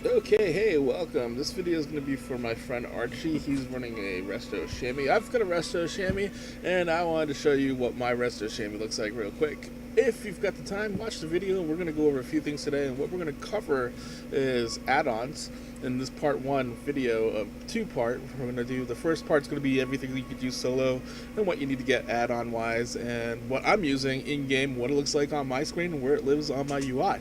Okay, hey, welcome. This video is going to be for my friend Archie. He's running a resto chamois. I've got a resto chamois, and I wanted to show you what my resto chamois looks like real quick. If you've got the time, watch the video. We're going to go over a few things today, and what we're going to cover is add-ons in this part one video of two-part. We're going to do the first part's going to be everything you could use solo and what you need to get add-on wise, and what I'm using in-game, what it looks like on my screen, and where it lives on my UI.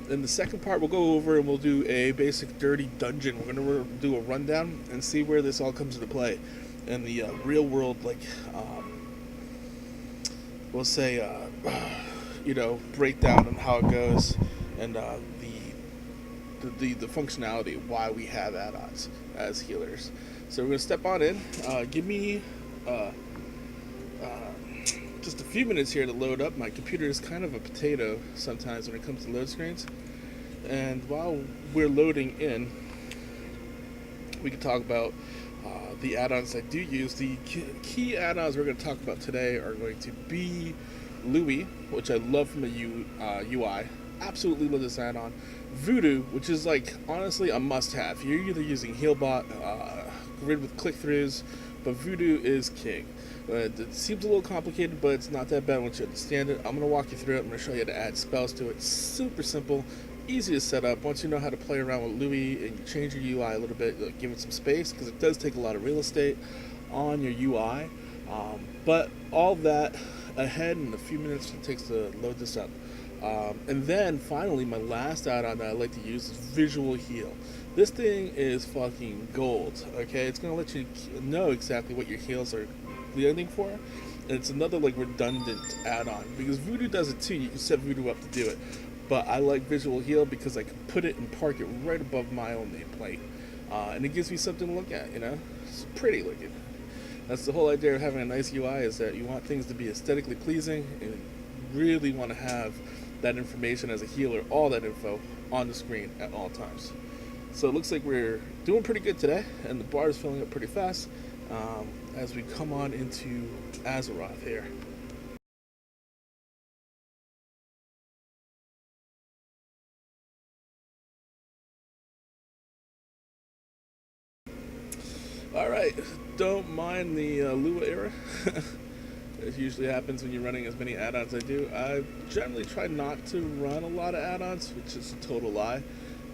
In the second part, we'll go over and we'll do a basic dirty dungeon. We're going to do a rundown and see where this all comes into play in the real world, like, we'll say, breakdown on how it goes and the functionality of why we have add-ons as healers. So we're going to step on in. Give me just a few minutes here to load up. My computer is kind of a potato sometimes when it comes to load screens. And while we're loading in, we can talk about the add-ons I do use. The key add-ons we're going to talk about today are going to be Louis, which I love from the UI. Absolutely love this add-on. Voodoo, which is like honestly a must-have. You're either using Healbot, Grid with click-throughs, but Voodoo is king. It seems a little complicated, but it's not that bad once you understand it. I'm going to walk you through it. I'm going to show you how to add spells to it. Super simple, easy to set up. Once you know how to play around with Louis and you change your UI a little bit, give it some space, because it does take a lot of real estate on your UI. But all that ahead in a few minutes it takes to load this up. And then finally, my last add-on that I like to use is Visual Heal. This thing is fucking gold, okay? It's going to let you know exactly what your heals are leaning for. And it's another like redundant add-on because Voodoo does it too. You can set Voodoo up to do it. But I like Visual Heal because I can put it and park it right above my own nameplate. And it gives me something to look at, you know? It's pretty looking. That's the whole idea of having a nice UI, is that you want things to be aesthetically pleasing and really want to have that information as a healer, all that info on the screen at all times. So it looks like we're doing pretty good today, and the bar is filling up pretty fast as we come on into Azeroth here. Alright, don't mind the Lua era. It usually happens when you're running as many add-ons as I do. I generally try not to run a lot of add-ons, which is a total lie.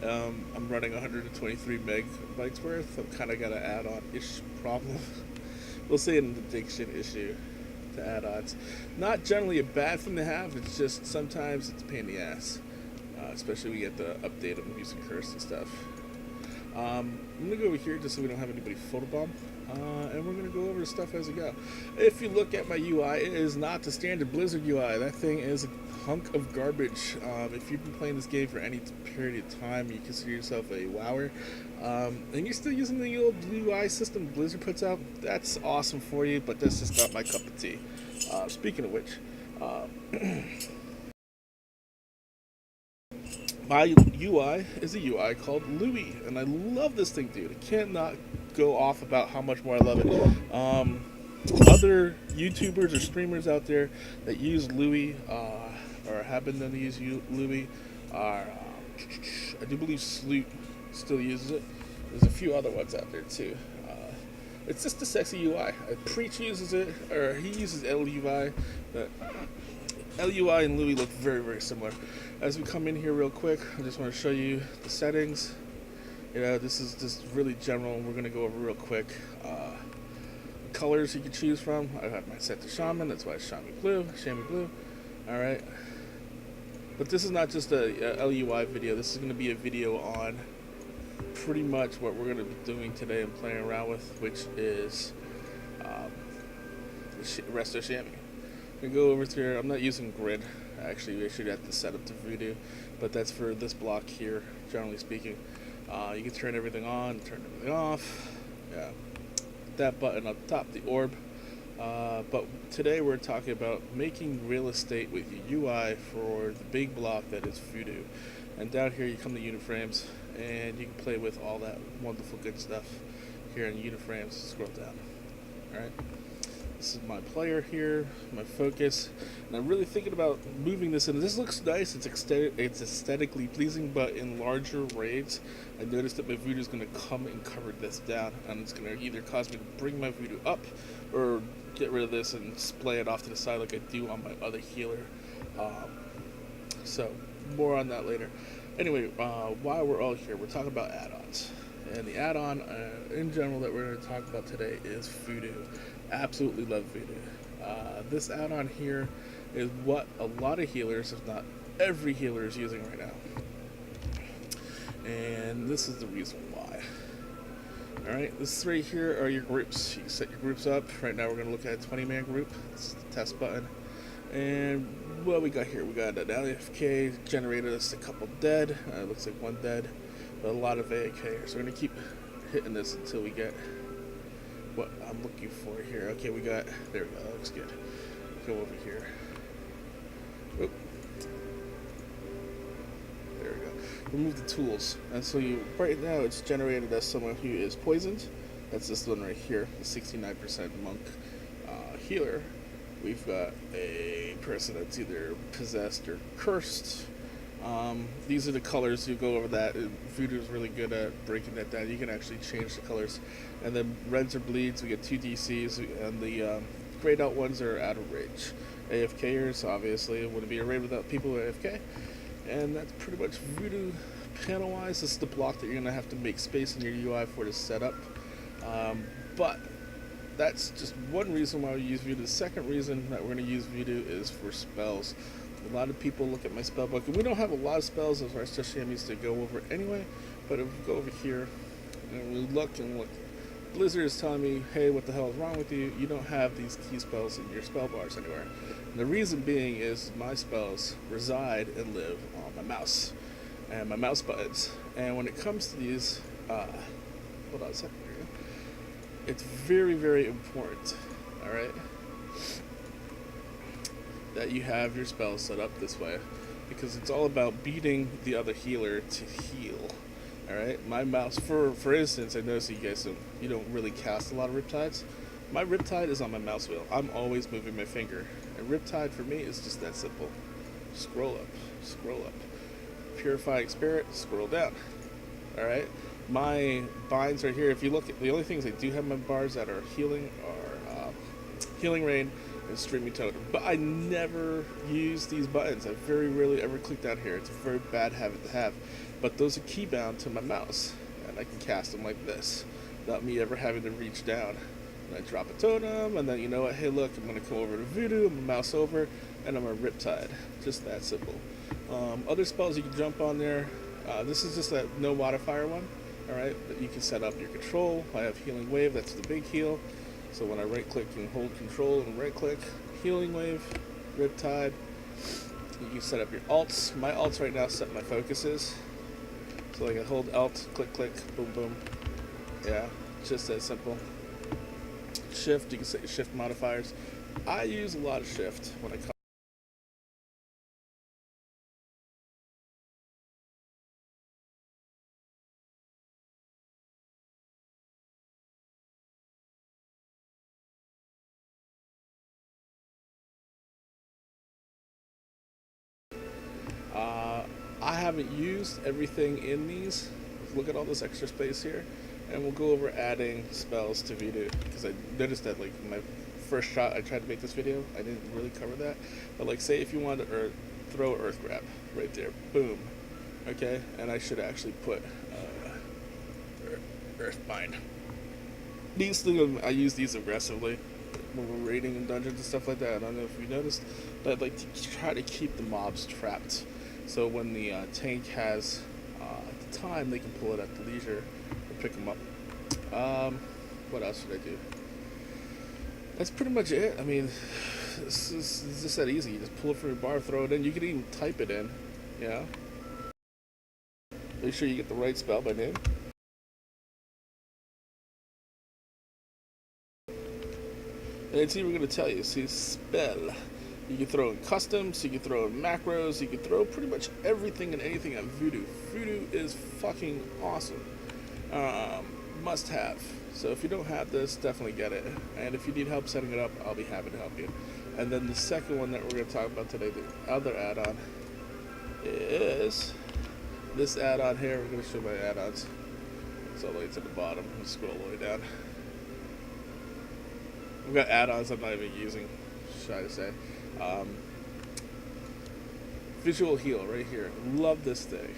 I'm running 123 megabytes worth. I've kind of got an add-on-ish problem. We'll say an addiction issue to add-ons. Not generally a bad thing to have, it's just sometimes it's a pain in the ass. Especially when we get the update of Music Curse and stuff. I'm going to go over here just so we don't have anybody photobomb. And we're going to go over the stuff as we go. If you look at my UI, it is not the standard Blizzard UI. That thing is a hunk of garbage. If you've been playing this game for any period of time, you consider yourself a WoWer, and you're still using the old UI system Blizzard puts out, that's awesome for you, but that's just not my cup of tea. Speaking of which, my UI is a UI called Louis, and I love this thing, dude. I cannot go off about how much more I love it. Other YouTubers or streamers out there that use Louis, or have been known to use Louis, are, I do believe Sloot still uses it. There's a few other ones out there too. It's just a sexy UI. Preach uses it, or he uses LUI. But LUI and Louis look very, very similar. As we come in here real quick, I just want to show you the settings. You know, this is just really general, and we're going to go over real quick. Colors you can choose from. I have my set to Shaman, that's why it's Chamois Blue. Alright. But this is not just a LUI video, this is going to be a video on pretty much what we're going to be doing today and playing around with, which is Resto Chamois. We go over here. I'm not using Grid. Actually, we should have to set up to Voodoo, but that's for this block here, generally speaking. You can turn everything on, turn everything off. Yeah, that button up top, the orb. But today we're talking about making real estate with your UI for the big block that is Voodoo. And down here you come to Uniframes, and you can play with all that wonderful good stuff here in Uniframes. Scroll down. All right. This is my player here, my focus, and I'm really thinking about moving this in. This looks nice, it's aesthetically pleasing, but in larger raids, I noticed that my voodoo is going to come and cover this down, and it's going to either cause me to bring my voodoo up, or get rid of this and splay it off to the side like I do on my other healer. So, more on that later. Anyway, while we're all here, we're talking about add-ons. And the add-on in general that we're going to talk about today is Voodoo. Absolutely love Voodoo. This add-on here is what a lot of healers, if not every healer, is using right now. And this is the reason why. Alright, this right here are your groups. You can set your groups up. Right now we're going to look at a 20-man group. This is the test button. And what we got here? We got an AFK, generated us a couple dead. Looks like one dead. But a lot of AFK here. So we're going to keep hitting this until we get what I'm looking for here. Okay, we got, there we go, that looks good. Go over here. Oop. There we go. Remove the tools. And so right now it's generated as someone who is poisoned. That's this one right here, the 69% monk healer. We've got a person that's either possessed or cursed. These are the colors. You go over that. Voodoo is really good at breaking that down. You can actually change the colors. And then reds or bleeds, we get 2 DCs, and the grayed out ones are out of rage. AFKers, obviously, it wouldn't be a raid without people who are AFK. And that's pretty much Voodoo panel-wise. This is the block that you're going to have to make space in your UI for to set up. But that's just one reason why we use Voodoo. The second reason that we're going to use Voodoo is for spells. A lot of people look at my spell book, and we don't have a lot of spells as far as Toshiami's to go over anyway, but if we go over here and we look and look, Blizzard is telling me, hey, what the hell is wrong with you? You don't have these key spells in your spell bars anywhere. And the reason being is my spells reside and live on my mouse and my mouse buttons. And when it comes to these, hold on a second here, it's very, very important, alright, that you have your spells set up this way, because it's all about beating the other healer to heal. Alright, my mouse, for instance, I noticed you guys you don't really cast a lot of Riptides. My Riptide is on my mouse wheel. I'm always moving my finger. And Riptide for me is just that simple. Scroll up, scroll up. Purifying Spirit, scroll down. Alright, my binds right here, if you look at the only things I do have in my bars that are healing are Healing Rain and Streaming Totem. But I never use these buttons. I very rarely ever click down here. It's a very bad habit to have. But those are key bound to my mouse, and I can cast them like this without me ever having to reach down. And I drop a totem, and then you know what? Hey, look, I'm going to come over to Voodoo, I'm going to mouse over, and I'm going to Riptide. Just that simple. Other spells you can jump on there. This is just that no modifier one. Alright, but you can set up your control. I have Healing Wave, that's the big heal. So when I right click and hold control and right click, Healing Wave, Riptide. You can set up your alts. My alts right now set my focuses. So like I hold Alt, click, click, boom, boom. Yeah, just that simple. Shift, you can set your shift modifiers. I use a lot of shift when I come. I haven't used everything in these. Look at all this extra space here, and we'll go over adding spells to Voodoo, because I noticed that like my first shot I tried to make this video, I didn't really cover that. But like say if you wanted to throw Earth Grab right there, boom, okay, and I should actually put Earth Bind. These things, I use these aggressively when we're raiding in dungeons and stuff like that. I don't know if you noticed, but I'd like to try to keep the mobs trapped. So when the tank has the time, they can pull it at the leisure or pick them up. What else should I do? That's pretty much it. I mean, it's just that easy. You just pull it from your bar, throw it in. You can even type it in. Yeah. Make sure you get the right spell by name. And it's even going to tell you. See, spell. You can throw in customs, you can throw in macros, you can throw pretty much everything and anything at Voodoo. Voodoo is fucking awesome. must have. So if you don't have this, definitely get it. And if you need help setting it up, I'll be happy to help you. And then the second one that we're going to talk about today, the other add-on, is this add-on here. We're going to show my add-ons. It's all the way to the bottom. Let's scroll all the way down. We've got add-ons I'm not even using, shy to say. Visual Heal right here. Love this thing.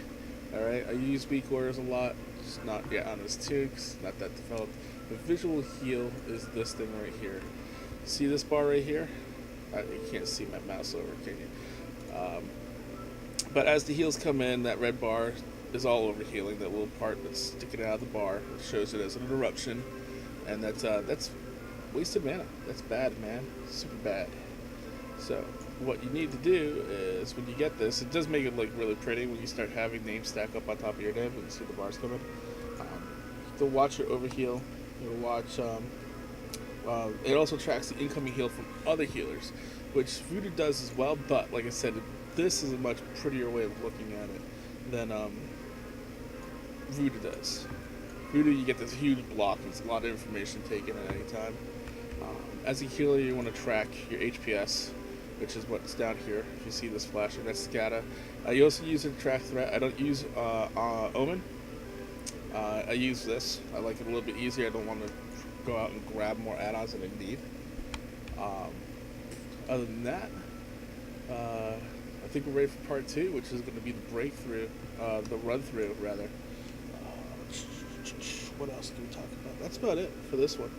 Alright, I use B-Quarters a lot. Just not yet on this too, because it's not that developed. But Visual Heal is this thing right here. See this bar right here? You can't see my mouse over, can you? But as the heals come in, that red bar is all over healing. That little part that's sticking out of the bar shows it as an interruption, and that's wasted mana. That's bad, man. Super bad. So what you need to do is, when you get this, it does make it look really pretty when you start having names stack up on top of your name when you see the bars coming. You'll watch your overheal. You'll watch. It also tracks the incoming heal from other healers, which Voodoo does as well. But like I said, this is a much prettier way of looking at it than Voodoo does. Voodoo, you get this huge block. It's a lot of information taken at any time. As a healer, you want to track your HPS, which is what's down here. If you see this flashing, that's SCADA. You also use it to track threat. I don't use Omen. I use this. I like it a little bit easier. I don't want to go out and grab more add-ons than I need. Other than that, I think we're ready for part 2, which is going to be the breakthrough, the run-through, rather. What else do we talk about? That's about it for this one.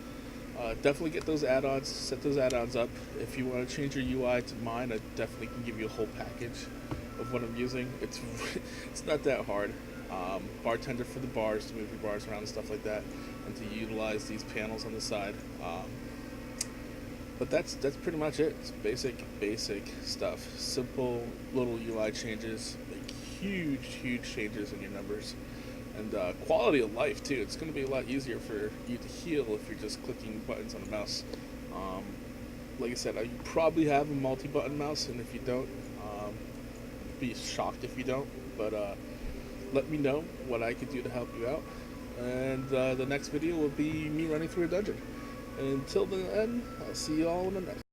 Definitely get those add-ons, set those add-ons up. If you want to change your UI to mine, I definitely can give you a whole package of what I'm using. It's not that hard. Bartender for the bars, to move your bars around and stuff like that, and to utilize these panels on the side. But that's pretty much it. It's basic stuff. Simple little UI changes make huge changes in your numbers. And quality of life too. It's going to be a lot easier for you to heal if you're just clicking buttons on a mouse. Like I said, you probably have a multi-button mouse, and if you don't, be shocked if you don't. But let me know what I could do to help you out. And the next video will be me running through a dungeon. Until then, I'll see you all in the next.